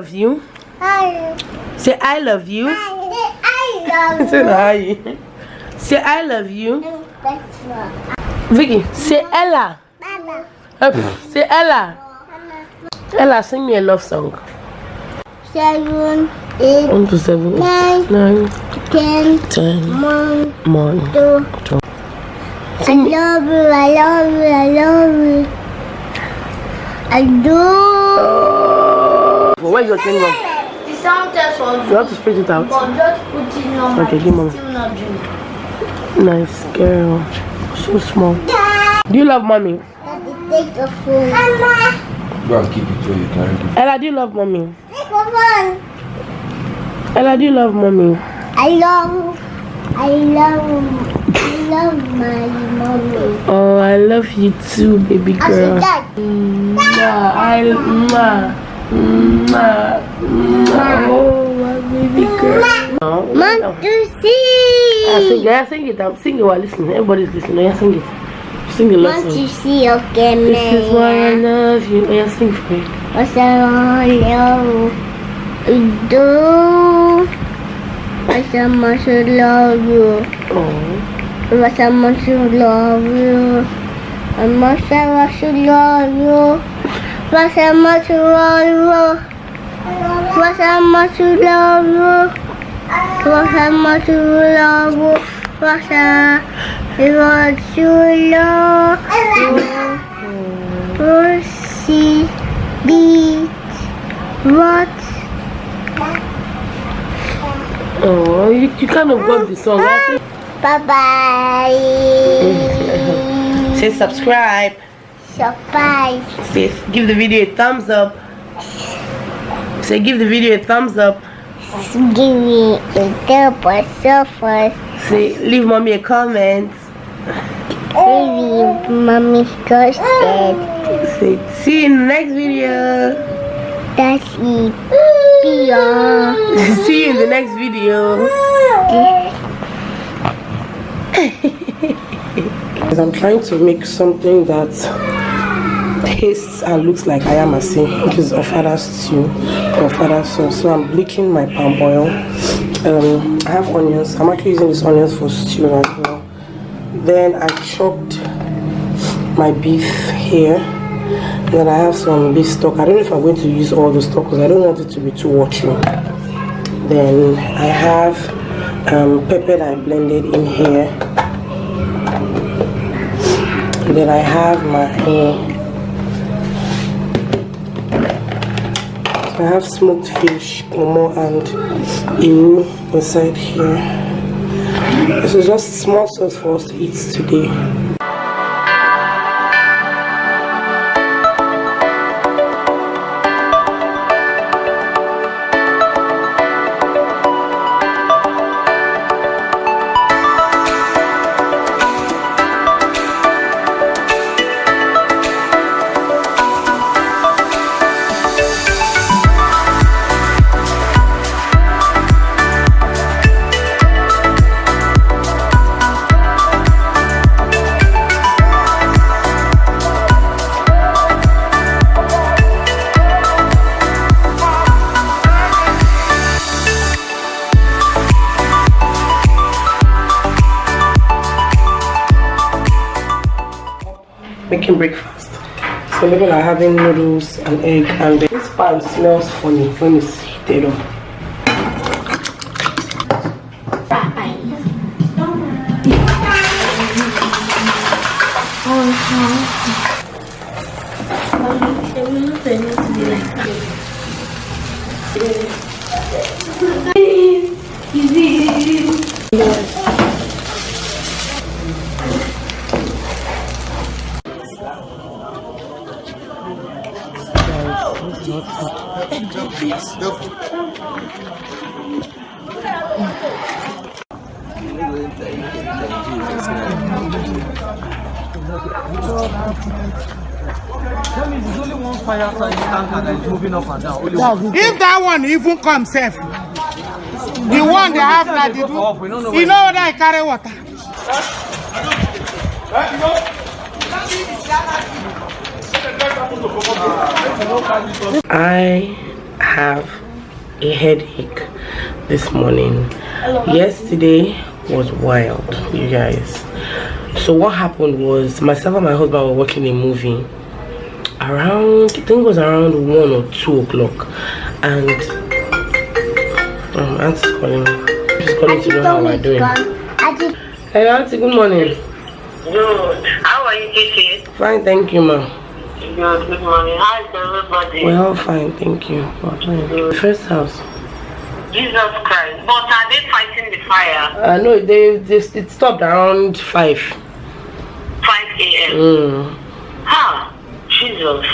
love you. Say I love you. Say I love you. Vicky, say Ella. Say Ella. Ella, sing me a love song. 7, 8, 1 to 7, 9, 9, 10, 10, 1, 2. I love you, I love you, I love you. I do. Well, where's your thing from? The sound test was. You have to spit it out. But just put it on. Okay, give mama. Still not drink. Nice girl. So small. Do you love mommy? Daddy, take the phone. Mama. Go and keep it so you can read it. Ella, do you love mommy? Take the phone. Ella, do you love mommy? I love my mommy. Oh, I love you too, baby I girl. said that. Oh, my baby girl. Want to see. Sing it. I'm singing while listening. Everybody's listening. Yeah, sing it. Sing the last Want song. to see, okay, man. This is why I love you. Yeah, sing for me. What's I love you do? What's I much love you? Oh. What's I much love you? I much love you. What's I much love you? What's I much love you? What's I much love you? What's I much love you? See, beat, what? Oh, you kind of got the song. Bye bye. Say subscribe. Surprise. Say give the video a thumbs up. Say give the video a thumbs up. Give me a double surprise. Say leave mommy a comment. Baby, mommy's ghosted. Say see you in the next video. That's it. Yeah. See you in the next video. I'm trying to make something that tastes and looks like ayamasi, which is ofada stew or ofada sauce. So I'm bleaching my palm oil. I have onions. I'm actually using these onions for stew as well. Then I chopped my beef here. Then I have some beef stock. I don't know if I'm going to use all the stock because I don't want it to be too watery. Then I have pepper that I blended in here. Then I have my I have smoked fish, momo, and iru inside here. This is just small sauce for us to eat today. Making breakfast. So people are having noodles and egg, and this pan smells funny when it's heated up. If that one even comes safe, the one they have that they do, you know whether I carry water. I have a headache this morning. Yesterday was wild, you guys. So what happened was myself and my husband were watching a movie around, I think it was around 1 or 2 o'clock, and Auntie's calling me. She's calling to know how we're doing. Hey Auntie, good morning. Good. How are you, Kiki? Fine, thank you, ma'am. Good morning. How is everybody? We're all fine, thank you. We're fine. First house. Jesus Christ. But are they fighting the fire? No, it stopped around 5. 5 a.m. Ah, Jesus.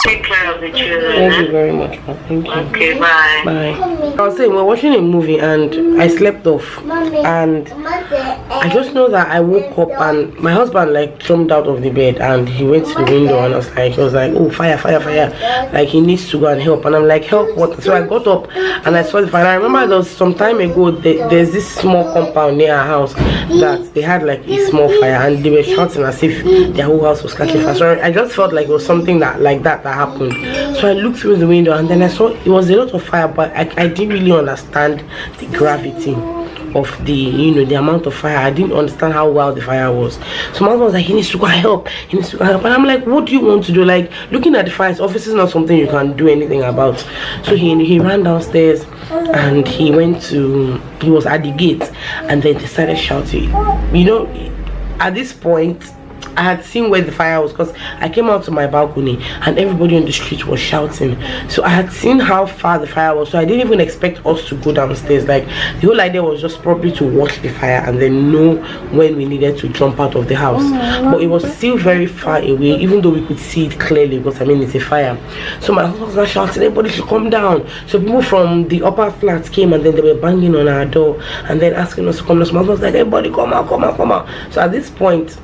Take care of the children. Thank you very much, ma'am. Thank you. Okay, bye. Bye. I was saying, we're watching a movie and I slept off, and I just know that I woke up and my husband like jumped out of the bed and he went to the window, and I was like, oh, fire, like he needs to go and help. And I'm like, help what? So I got up and I saw the fire. I remember there was some time ago there's this small compound near our house that they had like a small fire, and they were shouting as if their whole house was catching fire. So I just felt like it was something that happened. So I looked through the window and then I saw it was a lot of fire, but I didn't really understand the gravity of the the amount of fire. I didn't understand how wild the fire was. So my husband was like, he needs to go help, and I'm like, what do you want to do? Like, looking at the fire, obviously not something you can do anything about. So he ran downstairs and he was at the gate, and then they started shouting. At this point I had seen where the fire was, because I came out to my balcony and everybody on the street was shouting. So I had seen how far the fire was, so I didn't even expect us to go downstairs. Like, the whole idea was just probably to watch the fire and then know when we needed to jump out of the house. But it was still very far away, even though we could see it clearly, because it's a fire. So my husband was shouting, everybody should come down. So people from the upper flats came and then they were banging on our door and then asking us to come down. So my husband was like, everybody come out. So at this point,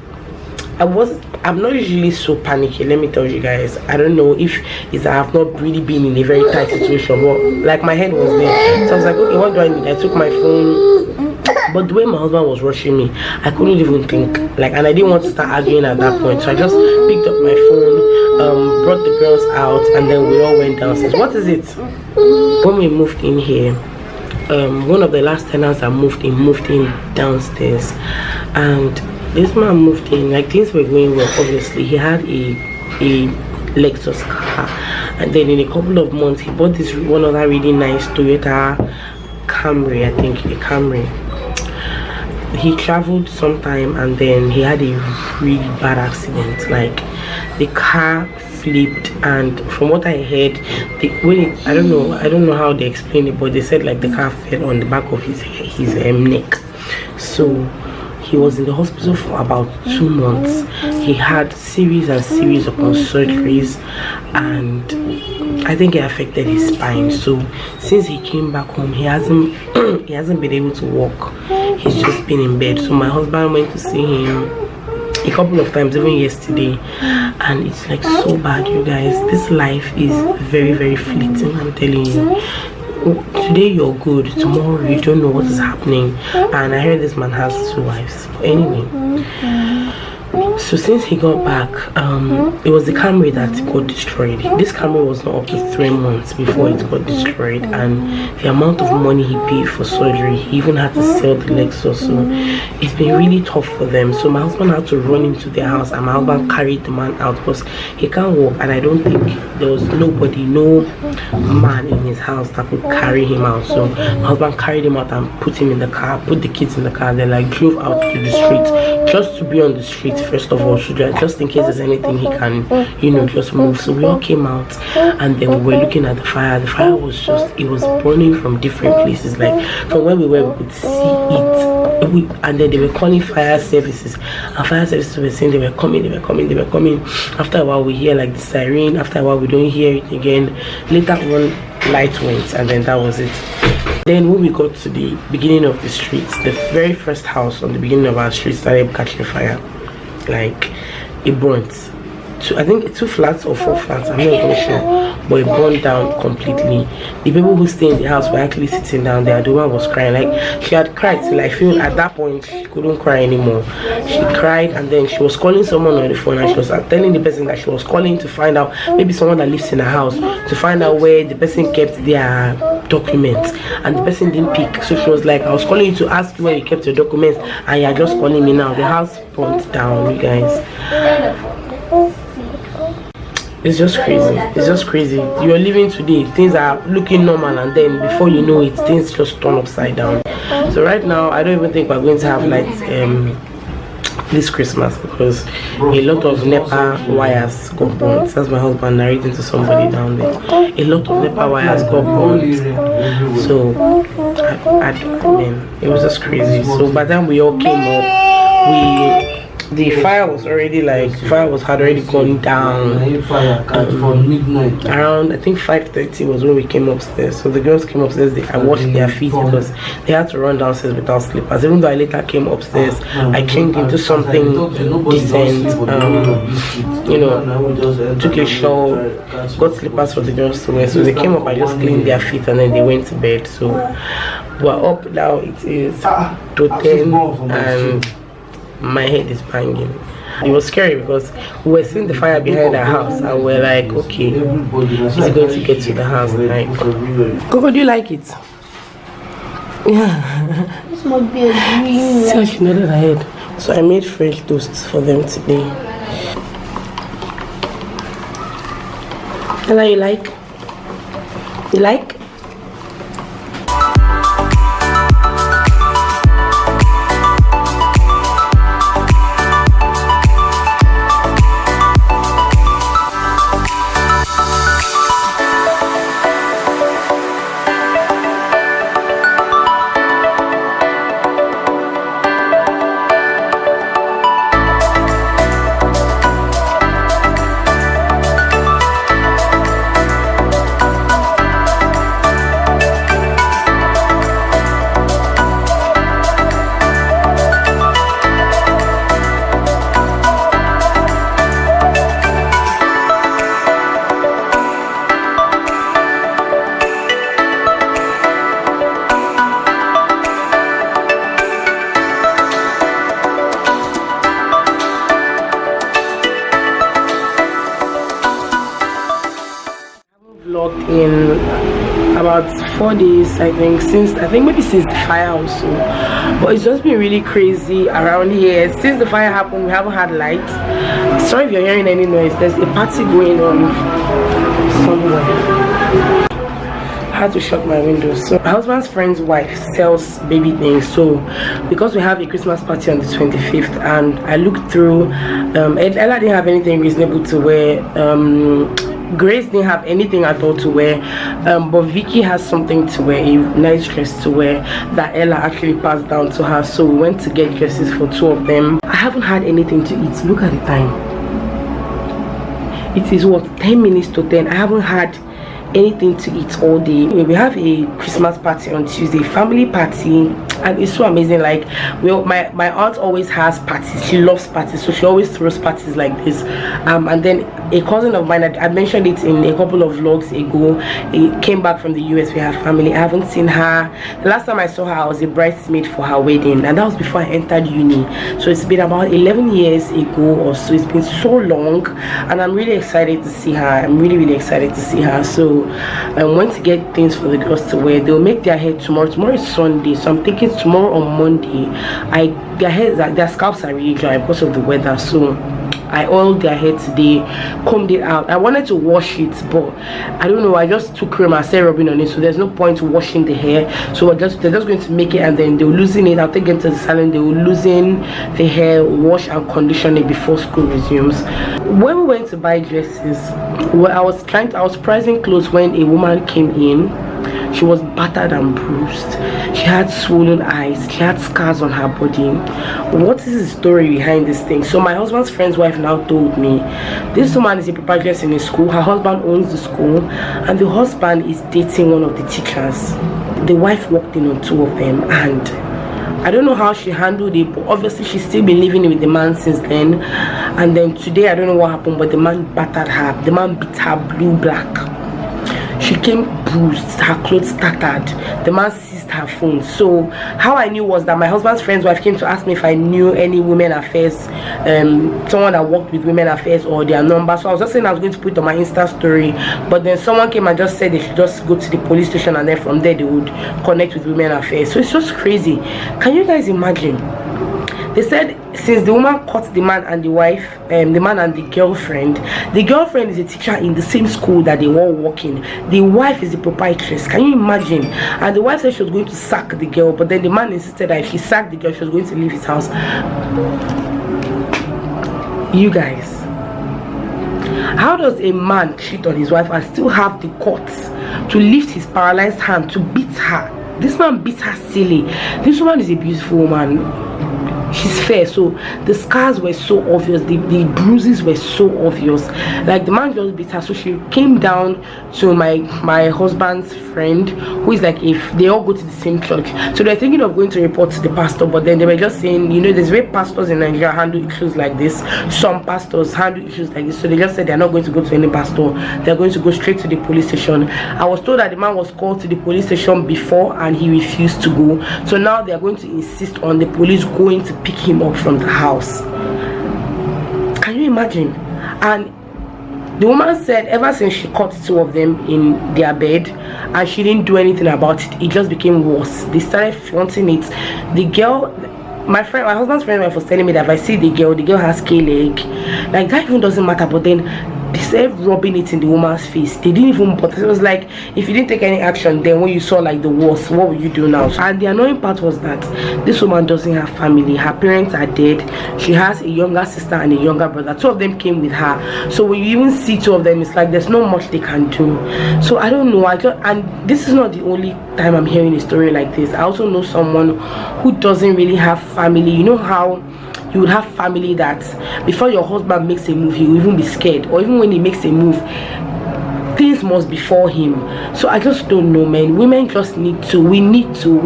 I'm not usually so panicky, let me tell you guys. I don't know if it's I have not really been in a very tight situation, but like my head was there. So I was like, okay, what do I need? I took my phone, but the way my husband was rushing me, I couldn't even think, and I didn't want to start arguing at that point. So I just picked up my phone, brought the girls out, and then we all went downstairs. What is it? When we moved in here, one of the last tenants that moved in downstairs, and this man moved in, like, things were going well. Obviously he had a Lexus car, and then in a couple of months he bought this one other really nice Toyota Camry, I think, a Camry. He traveled sometime and then he had a really bad accident. Like, the car flipped, and from what I heard, I don't know how they explained it, but they said like the car fell on the back of his neck. So he was in the hospital for about 2 months. He had series upon surgeries, and I think it affected his spine. So since he came back home, he hasn't been able to walk. He's just been in bed. So my husband went to see him a couple of times, even yesterday, and it's like so bad, you guys. This life is very, very fleeting, I'm telling you. Today you're good, tomorrow you don't know what is happening. And I heard this man has 2 wives. But anyway, so since he got back, it was the Camry that got destroyed. This Camry was not up to 3 months before it got destroyed, and the amount of money he paid for surgery, he even had to sell the Lexus. So it's been really tough for them. So my husband had to run into their house, and my husband carried the man out because he can't walk, and I don't think there was no man in his house that could carry him out. So my husband carried him out and put him in the car, put the kids in the car, then like drove out to the street, just to be on the street first of all, so just in case there's anything he can just move. So we all came out, and then we were looking at the fire. The fire was it was burning from different places. Like, from where we were, we could see it. And then they were calling fire services, and fire services were saying they were coming. After a while we hear like the siren, after a while we don't hear it again. Later on, light went, and then that was it. Then when we got to the beginning of the streets, the very first house on the beginning of our street started catching fire. Like, it burnt. I think 2 flats or 4 flats, I'm not even sure, but it burned down completely. The people who stay in the house were actually sitting down there. The one was crying, like she had cried till I feel at that point she couldn't cry anymore. She cried, and then she was calling someone on the phone, and she was telling the person that she was calling to find out, maybe someone that lives in the house, to find out where the person kept their documents, and the person didn't pick. So she was like, I was calling you to ask you where you kept your documents, and you're just calling me now. The house burnt down, you guys. It's just crazy. It's just crazy. You're living today, things are looking normal, and then before you know it, things just turn upside down. So right now, I don't even think we're going to have lights this Christmas, because a lot of NEPA wires got burnt. That's my husband narrating to somebody down there. A lot of NEPA wires got burnt. So I mean, it was just crazy. So by the time we all came up, the fire was already had already gone down. Around I think 5:30 was when we came upstairs. So the girls came upstairs. I washed their feet because they had to run downstairs without slippers. Even though I later came upstairs, I changed into something decent. You know, took a shower, got slippers for the girls to wear. So they came up. I just cleaned their feet and then they went to bed. So we're up now. It is to 10 and my head is banging. It was scary because we were seeing the fire behind our house and we're like, okay, is it going to get to the house? Like, Coco, do you like it? Yeah. This might be a green. See how she nodded her head. So I made French toast for them today. Ella, you like? You like? In about 4 days, I think since the fire also, but it's just been really crazy around here. Since the fire happened, we haven't had lights. Sorry if you're hearing any noise. There's a party going on somewhere. I had to shut my windows. So my husband's friend's wife sells baby things, so because we have a Christmas party on the 25th, and I looked through, Ella didn't have anything reasonable to wear. Grace didn't have anything at all to wear, but Vicky has something to wear, a nice dress to wear that Ella actually passed down to her. So we went to get dresses for 2 of them. I haven't had anything to eat. Look at the time. It is what, 10 minutes to 10. I haven't had anything to eat all day. We have a Christmas party on Tuesday, family party, and it's so amazing. Like, well, my aunt always has parties. She loves parties, so she always throws parties like this. And then a cousin of mine, I mentioned it in a couple of vlogs ago, it came back from the US. We have family. I haven't seen her. The last time I saw her, I was a bridesmaid for her wedding, and that was before I entered uni. So it's been about 11 years ago or so. It's been so long, and I'm really excited to see her. I'm really excited to see her. So I went to get things for the girls to wear. They'll make their hair tomorrow. Tomorrow is Sunday, so I'm thinking tomorrow on Monday. Their scalps are really dry because of the weather, so I oiled their hair today, combed it out. I wanted to wash it, but I don't know, I just took cream and started rubbing on it, so there's no point washing the hair. So they're just going to make it, and then they'll loosen it. I'll take them to the salon, they will loosen the hair, wash and condition it before school resumes. When we went to buy dresses, I was pricing clothes when a woman came in. She was battered and bruised. She had swollen eyes. She had scars on her body. What is the story behind this thing? So my husband's friend's wife now told me this woman is a proprietress in a school. Her husband owns the school, and the husband is dating one of the teachers. The wife walked in on 2 of them, and I don't know how she handled it, but obviously she's still been living with the man since then. And then today, I don't know what happened, but the man battered her. The man beat her blue black. She came bruised, her clothes tattered. The man seized her phone. So how I knew was that my husband's friend's wife came to ask me if I knew any women affairs, someone that worked with women affairs or their number. So I was just saying I was going to put it on my Insta story, but then someone came and just said they should just go to the police station, and then from there they would connect with women affairs. So it's just crazy. Can you guys imagine? They said since the woman caught the man and the wife, the man and the girlfriend is a teacher in the same school that they were working. The wife is the proprietress. Can you imagine? And the wife said she was going to sack the girl, but then the man insisted that if she sacked the girl, she was going to leave his house. You guys, how does a man cheat on his wife and still have the guts to lift his paralyzed hand to beat her? This man beat her silly. This woman is a beautiful woman. She's fair, so the scars were so obvious, the bruises were so obvious. Like, the man just beat her. So she came down to my husband's friend, who is like, if they all go to the same church, so they're thinking of going to report to the pastor, but then they were just saying, you know, there's way pastors in Nigeria handle issues like this. Some pastors handle issues like this, so they just said they're not going to go to any pastor, they're going to go straight to the police station. I was told that the man was called to the police station before and he refused to go, so now they're going to insist on the police going to pick him up from the house. Can you imagine? And the woman said ever since she caught two of them in their bed and she didn't do anything about it, it just became worse. They started flaunting it. The girl, my husband's friend was telling me that if I see the girl has K-leg, like that even doesn't matter, but then they started rubbing it in the woman's face. They didn't even, but it was like, if you didn't take any action, then when you saw like the worst, what will you do now? And the annoying part was that this woman doesn't have family. Her parents are dead. She has a younger sister and a younger brother. Two of them came with her, so when you even see two of them, it's like there's not much they can do. So I don't know. And this is not the only time I'm hearing a story like this. I also know someone who doesn't really have family. You know how you would have family that before your husband makes a move, he will even be scared, or even when he makes a move, things must be for him. So I just don't know, man. Women just we need to,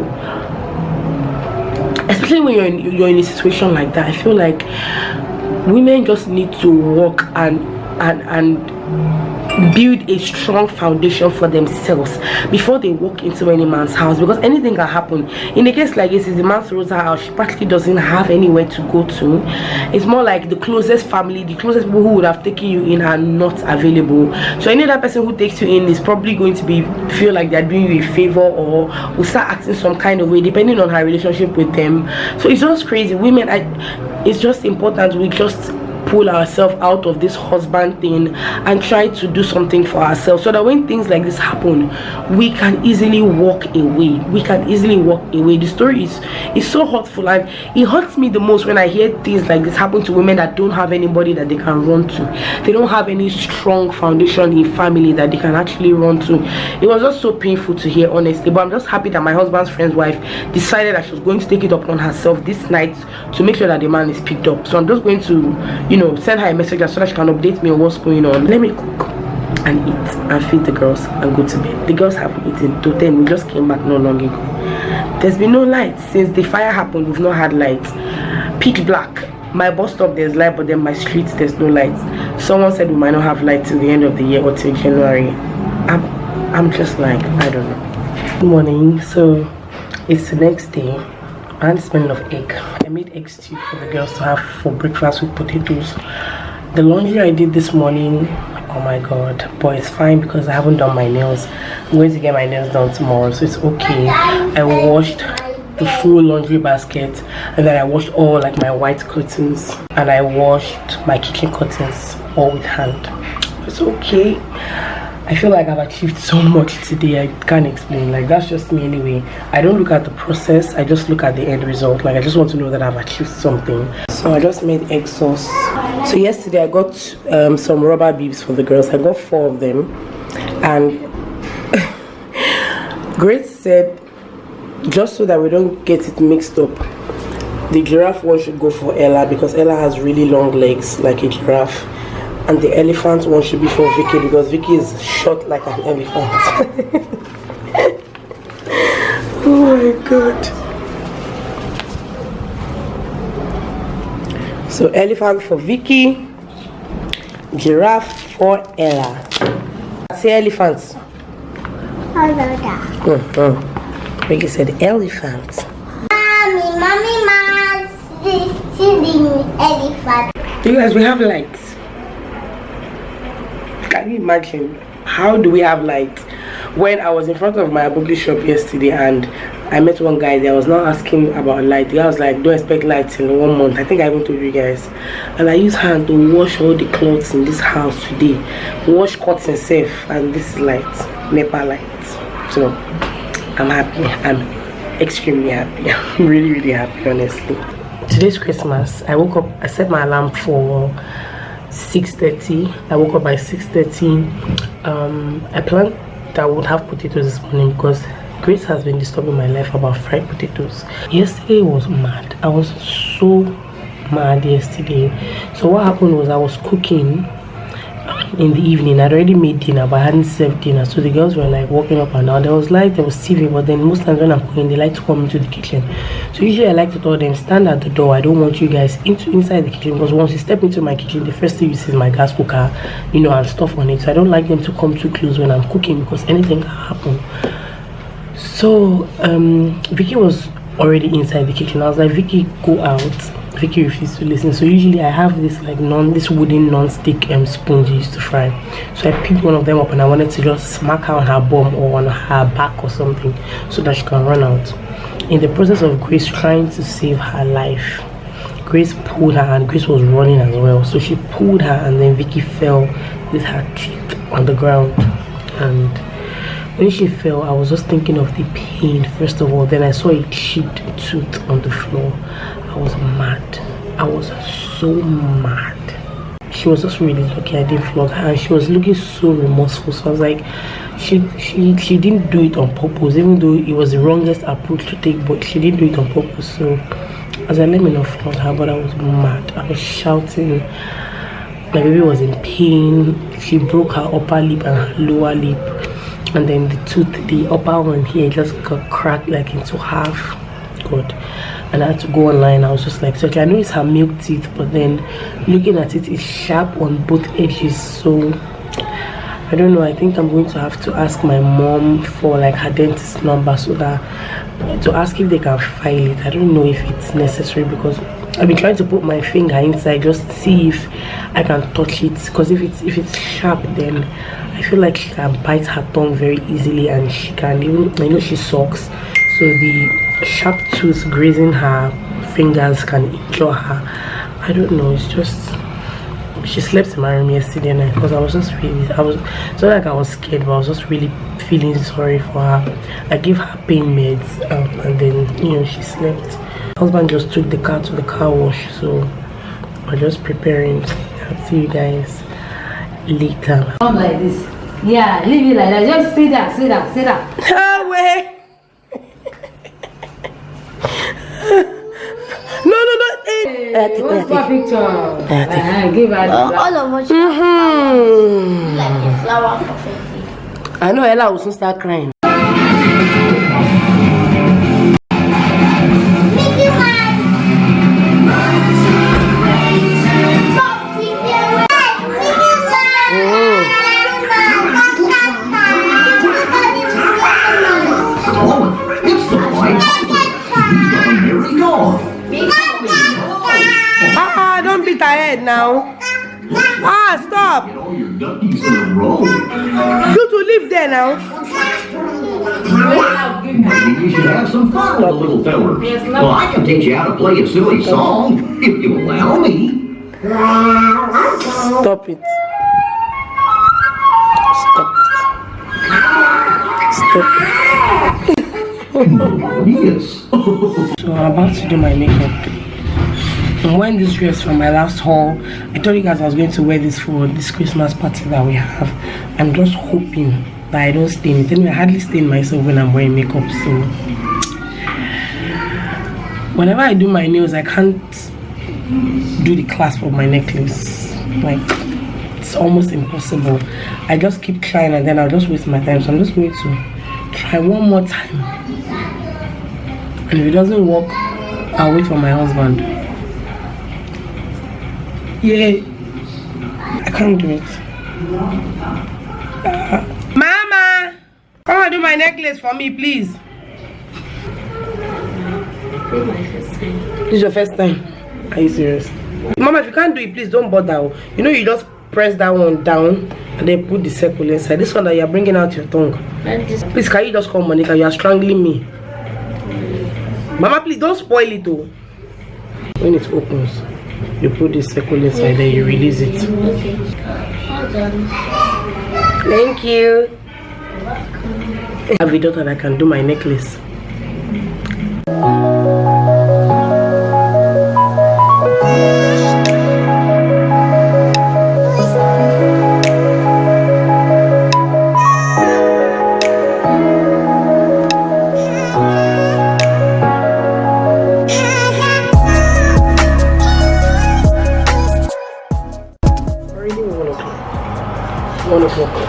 especially when you're in a situation like that, I feel like women just need to work and build a strong foundation for themselves before they walk into any man's house, because anything can happen. In a case like this, if the man throws her out, she practically doesn't have anywhere to go to. It's more like the closest family, the closest people who would have taken you in are not available. So any other person who takes you in is probably going to feel like they're doing you a favor, or will start acting some kind of way depending on her relationship with them. So it's just crazy. Women, it's just important we just pull ourselves out of this husband thing and try to do something for ourselves, so that when things like this happen, we can easily walk away. The story is so hurtful, and it hurts me the most when I hear things like this happen to women that don't have anybody that they can run to. They don't have any strong foundation in family that they can actually run to. It was just so painful to hear, honestly. But I'm just happy that my husband's friend's wife decided that she was going to take it upon herself this night to make sure that the man is picked up. So I'm just going to, send her a message so that she can update me on what's going on. Let me cook and eat and feed the girls and go to bed. The girls haven't eaten till 10. We just came back not long ago. There's been no light since the fire happened. We've not had light. Pitch black. My bus stop there's light, but then my street there's no light. Someone said we might not have light till the end of the year or till January. I'm just like, I don't know. Good morning. So it's the next day. I had smell of egg. I made egg stew for the girls to have for breakfast with potatoes. The laundry I did this morning, oh my god, but it's fine because I haven't done my nails. I'm going to get my nails done tomorrow, so it's okay. I washed the full laundry basket, and then I washed all like my white curtains, and I washed my kitchen curtains all with hand. It's okay. I feel like I've achieved so much today. I can't explain. Like, that's just me anyway. I don't look at the process, I just look at the end result. Like, I just want to know that I've achieved something. So I just made egg sauce. So yesterday I got some rubber bibs for the girls. I got 4 of them, and Grace said just so that we don't get it mixed up, the giraffe one should go for Ella because Ella has really long legs like a giraffe, and the elephant one should be for Vicky because Vicky is short like an elephant. Oh my god. So elephant for Vicky, giraffe for Ella. Say elephants. Vicky said elephant. Mommy, sitting elephant. You guys, we have lights. Can you imagine? How do we have lights? When I was in front of my Abugli shop yesterday and I met one guy there, I was not asking about light. The guy was like, don't expect lights in 1 month. I think I even told you guys. And I use hand to wash all the clothes in this house today. Wash curtains safe, and this is light, NEPA lights. So I'm happy. I'm extremely happy. I'm really, really happy, honestly. Today's Christmas. I woke up, I set my alarm for 6:30. I woke up by 6:30. I planned that I would have potatoes this morning because Grace has been disturbing my life about fried potatoes. Yesterday was mad. I was so mad yesterday. So what happened was I was cooking in the evening. I'd already made dinner, but I hadn't served dinner. So the girls were like walking up and down. There was light, there was TV, but then most times when I'm cooking, they like to come into the kitchen. So usually I like to tell them, stand at the door. I don't want you guys inside the kitchen, because once you step into my kitchen, the first thing you see is my gas cooker, you know, and stuff on it. So I don't like them to come too close when I'm cooking, because anything can happen. So Vicky was already inside the kitchen. I was like, Vicky, go out. Vicky refused to listen. So usually I have this like this wooden non-stick spoons used to fry. So I picked one of them up and I wanted to just smack her on her bum or on her back or something so that she can run out. In the process of Grace trying to save her life, Grace pulled her, and Grace was running as well. So she pulled her, and then Vicky fell with her teeth on the ground. And when she fell, I was just thinking of the pain first of all. Then I saw a chipped tooth on the floor. I was mad. I was so mad. She was just really lucky I didn't flog her, and she was looking so remorseful. So I was like, she didn't do it on purpose, even though it was the wrongest approach to take, but she didn't do it on purpose. So I was like, let me not flog her, but I was mad. I was shouting. My baby was in pain. She broke her upper lip and her lower lip, and then the tooth, the upper one here, just got cracked like into half. God. And I had to go online. I was just like, so okay, I know it's her milk teeth, but then looking at it, it's sharp on both edges. So I don't know. I think I'm going to have to ask my mom for like her dentist number, so that to ask if they can file it. I don't know if it's necessary, because I've been trying to put my finger inside just to see if I can touch it, because if it's sharp, then I feel like she can bite her tongue very easily, and she can even, I know she sucks, so the sharp tooth grazing her fingers can injure her. I don't know. It's just, she slept in my room yesterday night, because I was just really, it's not like I was scared, but I was just really feeling sorry for her. I gave her pain meds, and then, you know, she slept. My husband just took the car to the car wash, so we're just preparing. I'll see you guys later. Come like this. Yeah, leave it like that. Just sit down, sit down, sit down. Oh, wait. No. Hey, what's my picture? Give her the All of us like a flower confetti. I know Ella will soon start crying. Mickey Mouse. It's the white. He's got a merry gone. Don't beat her head now. Stop. Get all your duckies in a row. You to live there now. Maybe you should have some fun with the little fellers. Well, I can teach you how to play a silly song, if you allow me. Stop it. Stop it. Yes. So I'm about to do my makeup. I'm wearing this dress from my last haul. I told you guys I was going to wear this for this Christmas party that we have. I'm just hoping that I don't stain it. Anyway, I hardly stain myself when I'm wearing makeup, so whenever I do my nails, I can't do the clasp of my necklace. Like, it's almost impossible. I just keep trying, and then I'll just waste my time. So I'm just going to try one more time, and if it doesn't work, I'll wait for my husband. Yeah. I can't do it. Mama! Come and do my necklace for me, please. This is your first time. Are you serious? Mama, if you can't do it, please don't bother. You know, you just press that one down and then put the circle inside. This one that you're bringing out your tongue. Please, can you just come, Monica? You are strangling me. Mama, please don't spoil it, though. When it opens, you put the circle inside, then you release it. Okay. All done. Thank you. I have a daughter that can do my necklace.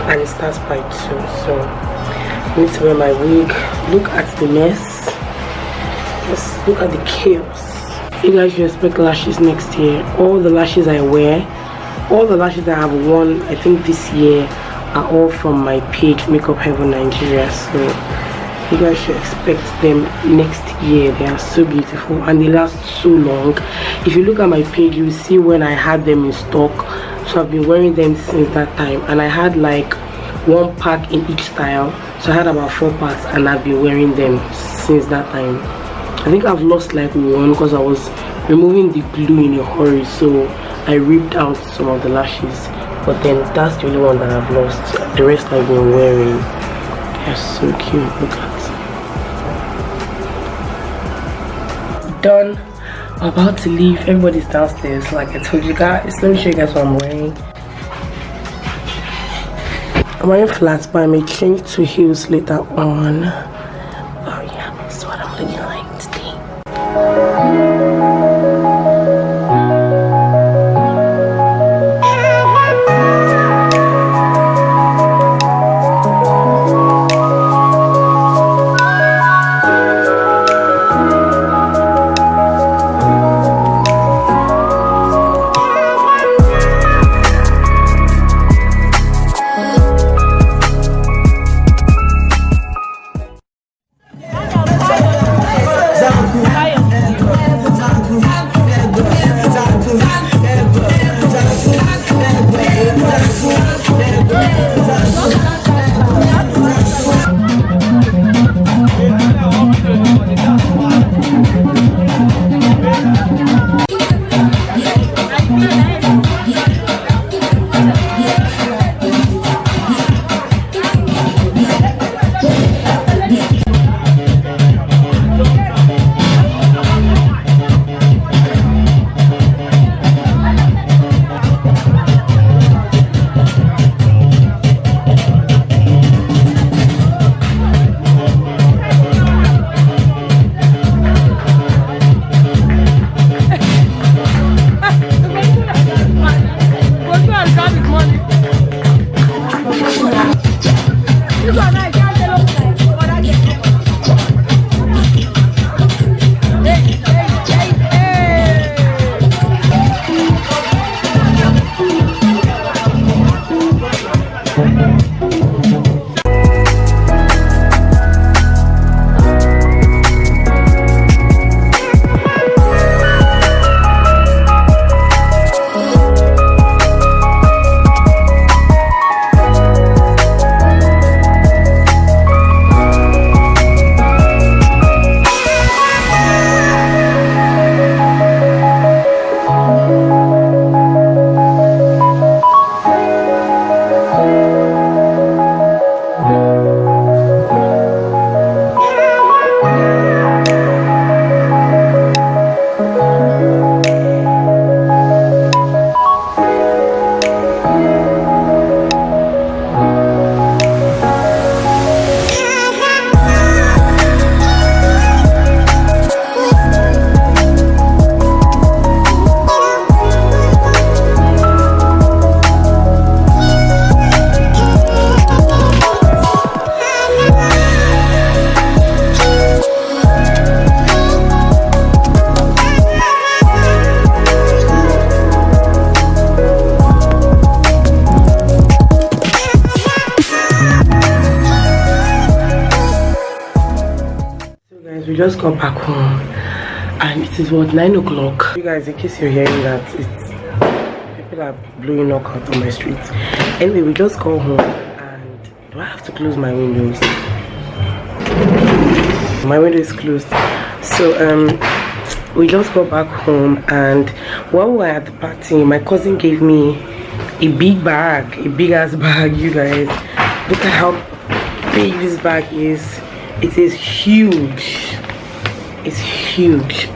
And it starts by 2, so I need to wear my wig. Look at the mess. Just look at the chaos. You guys should expect lashes next year. All the lashes I wear, all the lashes I have worn, I think this year, are all from my page, Makeup Heaven Nigeria. So you guys should expect them next year. They are so beautiful and they last so long. If you look at my page, you will see when I had them in stock. So I've been wearing them since that time, and I had like 1 pack in each style, so I had about 4 packs and I've been wearing them since that time. I think I've lost like 1 because I was removing the glue in a hurry, so I ripped out some of the lashes, but then that's the only one that I've lost. The rest I've been wearing. They're so cute. Look at it. Done. I'm about to leave. Everybody's downstairs like I told you guys. Let me show you guys what I'm wearing. I'm wearing flats, but I may change to heels later on. Oh yeah, that's what I'm looking like today. just got back home and it is what, 9 o'clock. You guys, in case you're hearing that, it's people are blowing knockout on my street. Anyway, we just got home and do I have to close my windows? My window is closed. So we just got back home, and while we were at the party, my cousin gave me a big bag, a big ass bag. You guys, look at how big this bag is. It is huge. It's huge.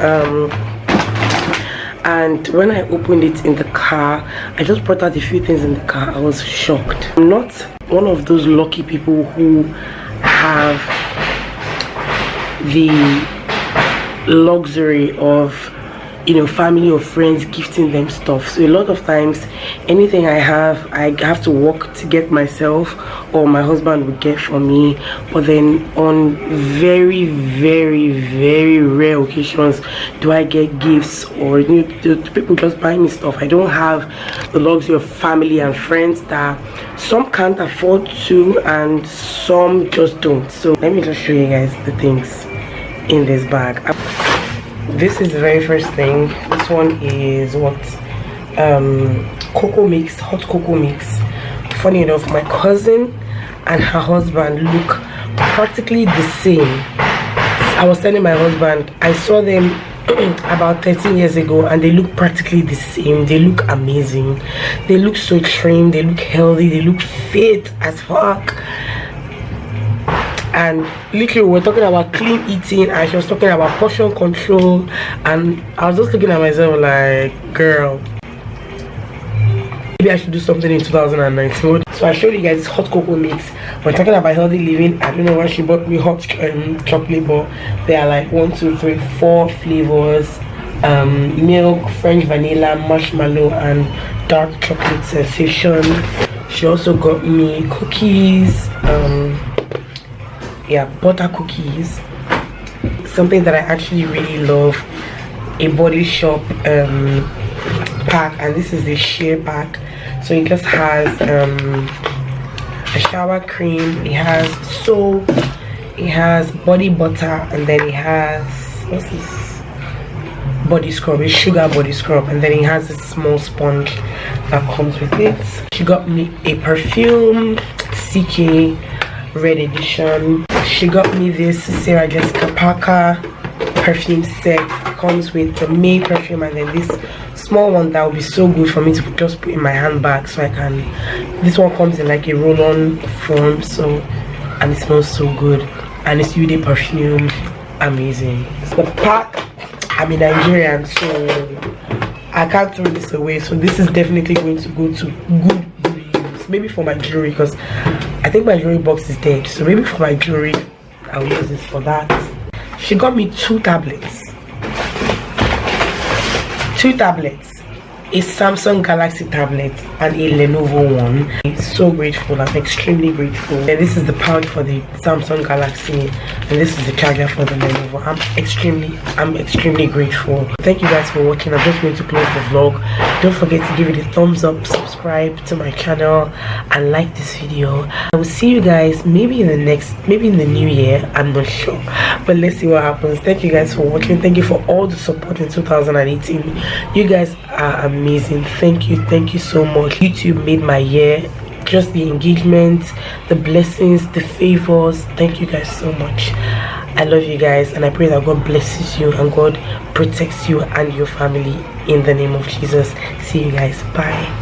And when I opened it in the car, I just brought out a few things in the car. I was shocked. I'm not one of those lucky people who have the luxury of, you know, family or friends gifting them stuff. So a lot of times anything I have to work to get myself, or my husband would get for me. But then on very, very, very rare occasions do I get gifts, or, you know, people just buy me stuff. I don't have the luxury of family and friends that some can't afford to and some just don't. So let me just show you guys the things in this bag. This is the very first thing. This one is what, cocoa mix, hot cocoa mix. Funny enough, my cousin and her husband look practically the same. I was telling my husband, I saw them about 13 years ago and they look practically the same. They look amazing. They look so trim, they look healthy, they look fit as fuck. And literally we're talking about clean eating and she was talking about portion control, and I was just looking at myself like, girl, maybe I should do something in 2019. So I showed you guys this hot cocoa mix. We're talking about healthy living. I don't know why she bought me hot chocolate, but they are like 1, 2, 3, 4 flavors: milk, French vanilla, marshmallow, and dark chocolate sensation. She also got me cookies, yeah, butter cookies. Something that I actually really love, a Body Shop pack, and this is the sheer pack. So it just has a shower cream, it has soap, it has body butter, and then it has, what's this, body scrub, it's sugar body scrub, and then it has a small sponge that comes with it. She got me a perfume, CK Red Edition. She got me this Sarah Jessica Parker perfume set. It comes with the main perfume and then this small one that would be so good for me to just put in my handbag, so I can, this one comes in like a roll-on form, so, and it smells so good, and it's UD perfume, amazing. The pack, I'm a Nigerian, so I can't throw this away, so this is definitely going to go to good use. Maybe for my jewelry, because I think my jewelry box is dead, so maybe for my jewelry I'll use this for that. She got me 2 tablets, a Samsung Galaxy tablet and a Lenovo one. I'm so grateful, I'm extremely grateful. And this is the pouch for the Samsung Galaxy and this is the charger for the Lenovo. I'm extremely grateful. Thank you guys for watching. I'm just going to close the vlog. Don't forget to give it a thumbs up, subscribe to my channel, and like this video. I will see you guys maybe in the new year, I'm not sure, but let's see what happens. Thank you guys for watching. Thank you for all the support in 2018. You guys are amazing. Thank you so much. YouTube made my year. Just the engagement, the blessings, the favors. Thank you guys so much. I love you guys, and I pray that God blesses you and God protects you and your family in the name of Jesus. See you guys. Bye.